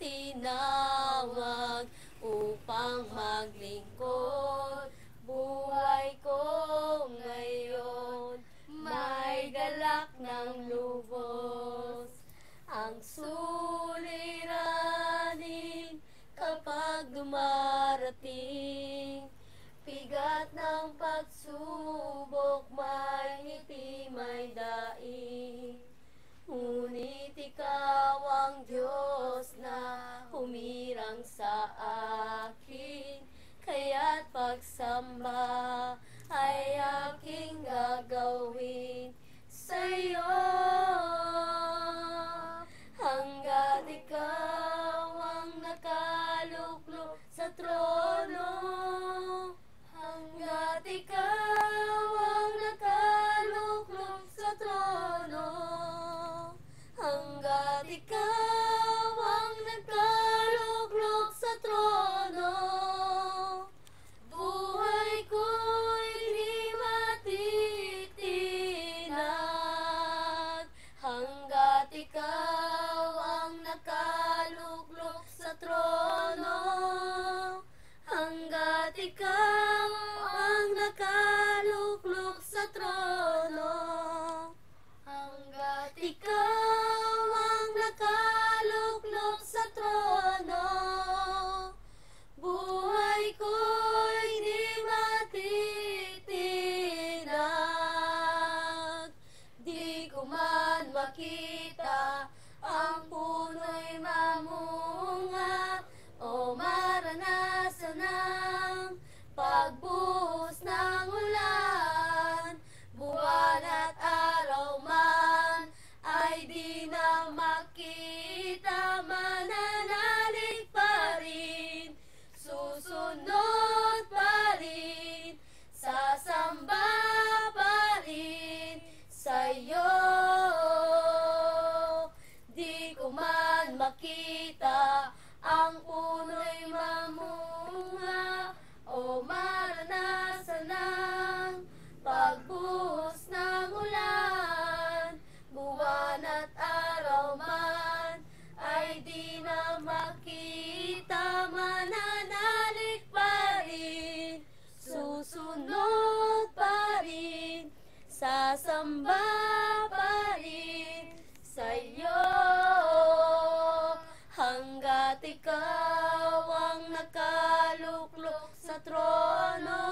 tinawag upang maglingkod. Buhay ko ngayon, may galak ng lubos. Ang suliranin kapag dumarating, bigat ng pagsubok, may ngiti, may daing. Ngunit ikaw ang Diyos na humirang sa akin, kaya't pagsamba ay aking gagawin sa'yo. Hangga't ikaw ang nakaluklok sa trono, hangga't ikaw ang nakaluklok sa trono, hangga't ikaw ang nakaluklok sa trono, buhay ko'y di matitinag. Hangga't ikaw ang nakaluklok sa trono, hangga't ikaw ang nakaluklok sa trono, hangga't ikaw ang nakaluklok sa trono, buhay ko'y di matitinag. Di ko man makita ang puno'y mamunga o maranasan ng pagbuhos ng ulan. Buwan at araw man ay di na makita, mananalig pa rin, susunod pa rin, sasamba pa rin sa'yo. Di ko man makita ang puno'y mamunga o maranasan ng pagbuhos ng ulan. Buwan at araw man ay di na makita, mananalig pa rin, susunod pa rin, sasamba pa rin sa'yo. Hangga't ikaw ang nakaluklok sa trono,